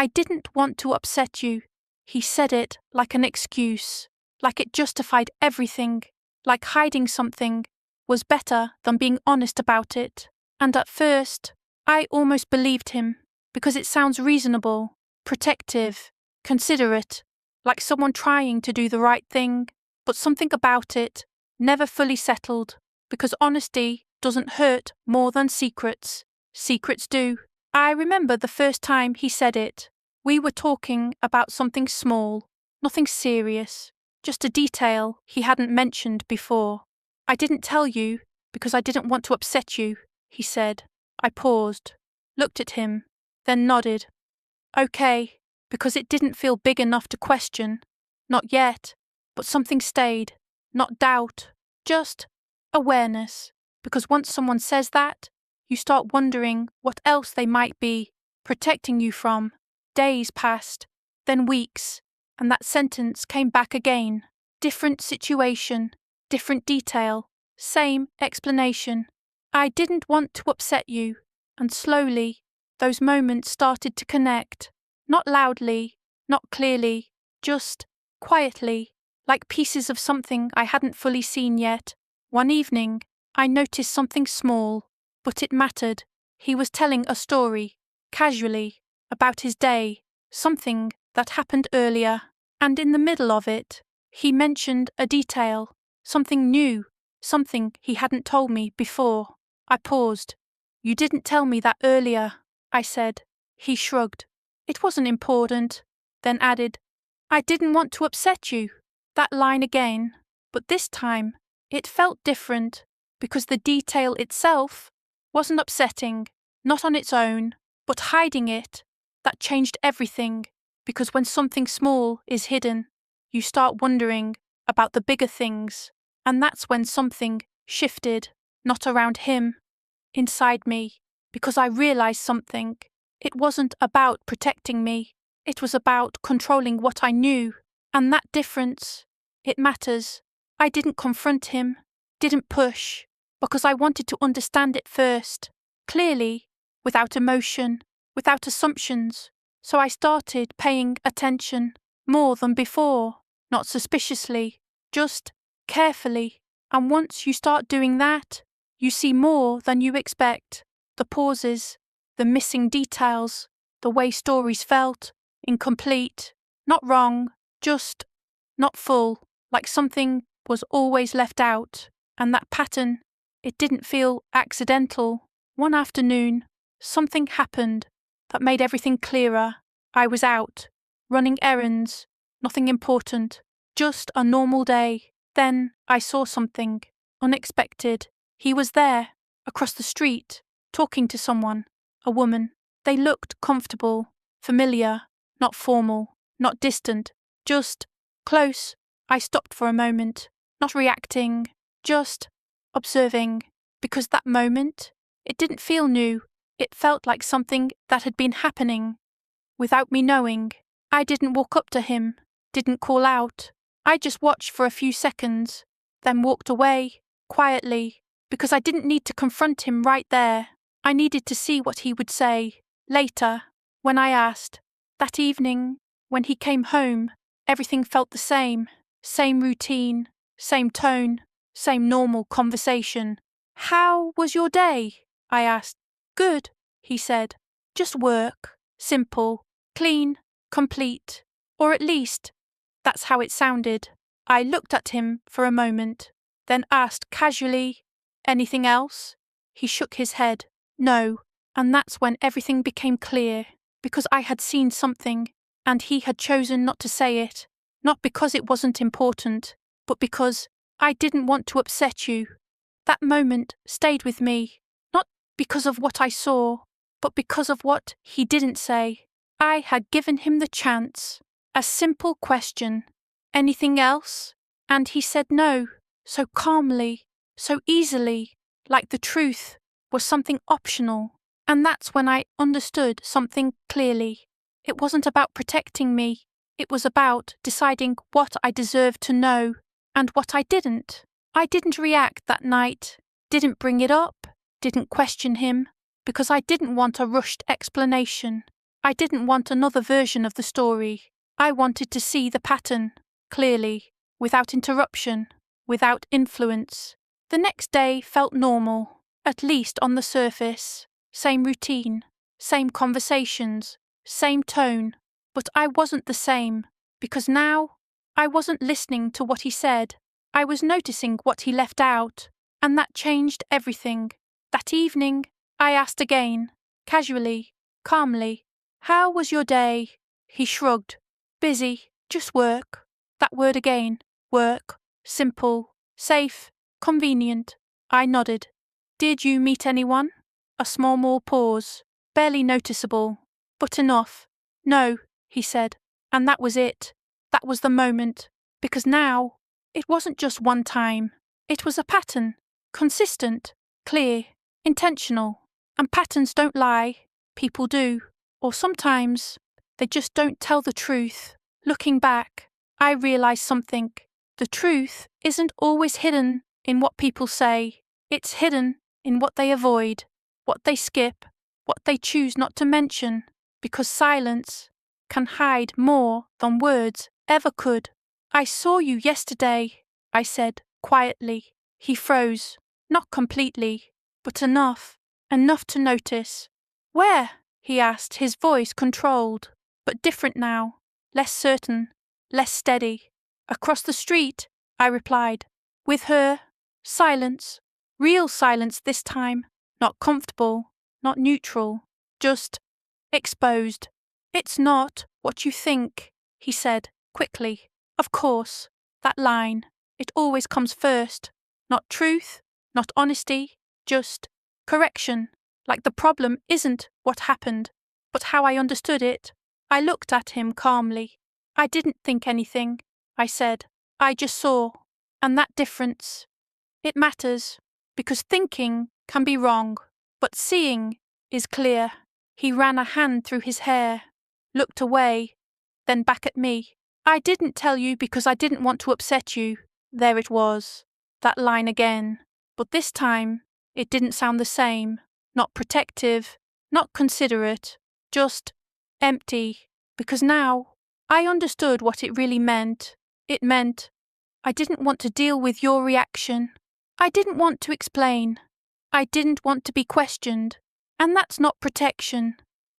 I didn't want to upset you. He said it like an excuse, like it justified everything, like hiding something was better than being honest about it. And at first, I almost believed him, because it sounds reasonable, protective, considerate, like someone trying to do the right thing, but something about it never fully settled, because honesty doesn't hurt more than secrets. Secrets do. I remember the first time he said it. We were talking about something small, nothing serious, just a detail he hadn't mentioned before. I didn't tell you because I didn't want to upset you, he said. I paused, looked at him, then nodded. Okay, because it didn't feel big enough to question. Not yet, but something stayed. Not doubt, just awareness. Because once someone says that, you start wondering what else they might be protecting you from. Days passed, then weeks, and that sentence came back again. Different situation, different detail, same explanation. I didn't want to upset you, and slowly, those moments started to connect. Not loudly, not clearly, just quietly, like pieces of something I hadn't fully seen yet. One evening, I noticed something small, but it mattered. He was telling a story, casually, about his day, something that happened earlier, and in the middle of it, he mentioned a detail, something new, something he hadn't told me before. I paused. You didn't tell me that earlier, I said. He shrugged. It wasn't important, then added, I didn't want to upset you. That line again, but this time, it felt different, because the detail itself wasn't upsetting, not on its own, but hiding it. That changed everything, because when something small is hidden, you start wondering about the bigger things, and that's when something shifted, not around him, inside me, because I realized something. It wasn't about protecting me, it was about controlling what I knew, and that difference, it matters. I didn't confront him, didn't push, because I wanted to understand it first, clearly, without emotion, without assumptions. So I started paying attention, more than before, not suspiciously, just carefully. And once you start doing that, you see more than you expect. The pauses, the missing details, the way stories felt, incomplete, not wrong, just not full, like something was always left out. And that pattern, it didn't feel accidental. One afternoon, something happened that made everything clearer. I was out, running errands, nothing important, just a normal day. Then I saw something unexpected. He was there, across the street, talking to someone, a woman. They looked comfortable, familiar, not formal, not distant, just close. I stopped for a moment, not reacting, just observing, because that moment, it didn't feel new. It felt like something that had been happening without me knowing. I didn't walk up to him, didn't call out. I just watched for a few seconds, then walked away, quietly, because I didn't need to confront him right there. I needed to see what he would say. Later, when I asked, that evening, when he came home, everything felt the same routine, same tone, same normal conversation. How was your day? I asked. Good, he said. Just work. Simple, clean, complete. Or at least, that's how it sounded. I looked at him for a moment, then asked casually, anything else? He shook his head. No. And that's when everything became clear, because I had seen something, and he had chosen not to say it, not because it wasn't important, but because I didn't want to upset you. That moment stayed with me, not because of what I saw, but because of what he didn't say. I had given him the chance, a simple question, anything else? And he said no, so calmly, so easily, like the truth was something optional. And that's when I understood something clearly. It wasn't about protecting me, it was about deciding what I deserved to know and what I didn't. I didn't react that night, didn't bring it up, didn't question him, because I didn't want a rushed explanation. I didn't want another version of the story. I wanted to see the pattern, clearly, without interruption, without influence. The next day felt normal, at least on the surface. Same routine, same conversations, same tone. But I wasn't the same, because now I wasn't listening to what he said. I was noticing what he left out, and that changed everything. That evening, I asked again, casually, calmly, "How was your day?" He shrugged. "Busy, just work." That word again, work, simple, safe, convenient. I nodded. "Did you meet anyone?" A small more pause, barely noticeable, but enough. "No," he said, and that was it. That was the moment, because now it wasn't just one time. It was a pattern, consistent, clear, intentional. And patterns don't lie. People do. Or sometimes they just don't tell the truth. Looking back, I realised something. The truth isn't always hidden in what people say. It's hidden in what they avoid, what they skip, what they choose not to mention, because silence can hide more than words ever could. "I saw you yesterday," I said quietly. He froze, not completely, but enough to notice. "Where?" he asked, his voice controlled, but different now, less certain, less steady. "Across the street," I replied. "With her." Silence. Real silence this time. Not comfortable, not neutral, just exposed. "It's not what you think," he said, quickly. "Of course, that line, it always comes first. Not truth, not honesty, just correction. Like the problem isn't what happened, but how I understood it." I looked at him calmly. "I didn't think anything," I said. "I just saw. And that difference, it matters, because thinking can be wrong, but seeing is clear." He ran a hand through his hair, looked away, then back at me. "I didn't tell you because I didn't want to upset you." There it was, that line again. But this time, it didn't sound the same. Not protective, not considerate, just empty. Because now, I understood what it really meant. It meant I didn't want to deal with your reaction. I didn't want to explain. I didn't want to be questioned. And that's not protection.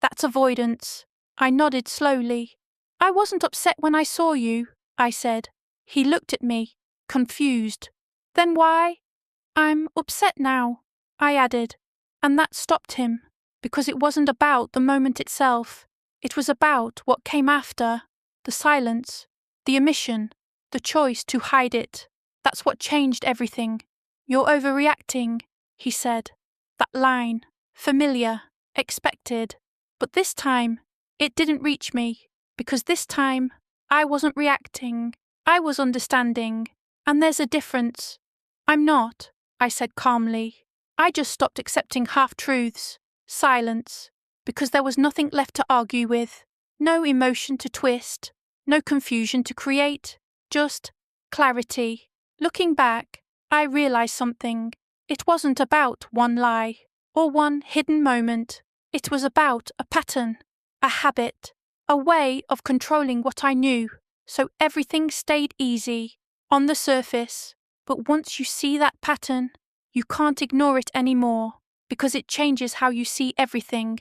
That's avoidance. I nodded slowly. "I wasn't upset when I saw you," I said. He looked at me, confused. "Then why?" "I'm upset now," I added. And that stopped him, because it wasn't about the moment itself. It was about what came after. The silence, the omission, the choice to hide it. That's what changed everything. "You're overreacting," he said. That line, familiar, expected. But this time, it didn't reach me, because this time, I wasn't reacting. I was understanding. And there's a difference. "I'm not," I said calmly. I just stopped accepting half-truths, silence, because there was nothing left to argue with, no emotion to twist, no confusion to create, just clarity. Looking back, I realised something. It wasn't about one lie or one hidden moment. It was about a pattern, a habit, a way of controlling what I knew, so everything stayed easy, on the surface. But once you see that pattern, you can't ignore it anymore, because it changes how you see everything.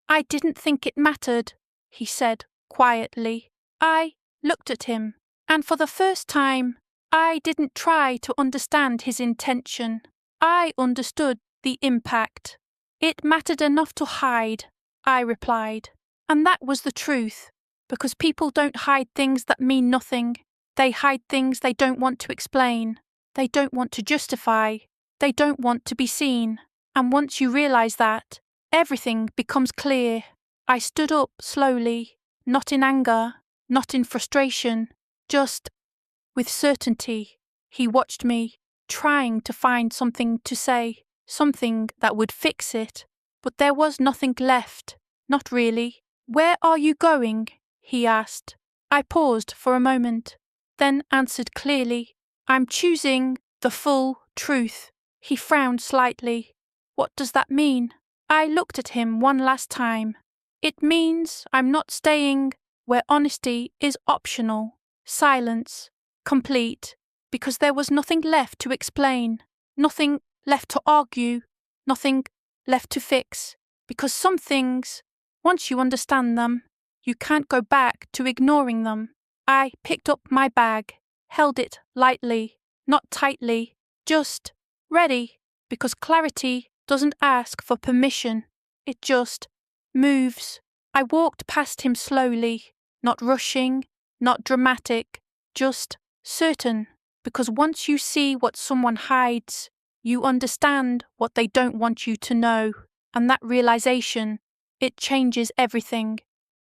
"I didn't think it mattered," he said quietly. I looked at him, and for the first time, I didn't try to understand his intention. I understood the impact. "It mattered enough to hide," I replied. And that was the truth, because people don't hide things that mean nothing. They hide things they don't want to explain. They don't want to justify. They don't want to be seen. And once you realise that, everything becomes clear. I stood up slowly, not in anger, not in frustration, just with certainty. He watched me, trying to find something to say, something that would fix it. But there was nothing left, not really. "Where are you going?" he asked. I paused for a moment, then answered clearly, "I'm choosing the full truth." He frowned slightly. "What does that mean?" I looked at him one last time. It means I'm not staying where honesty is optional, silence, complete, because there was nothing left to explain, nothing left to argue, nothing left to fix, because some things, once you understand them, you can't go back to ignoring them. I picked up my bag, held it lightly, not tightly, just ready, because clarity doesn't ask for permission, it just moves. I walked past him slowly, not rushing, not dramatic, just certain, because once you see what someone hides, you understand what they don't want you to know, and that realization, it changes everything.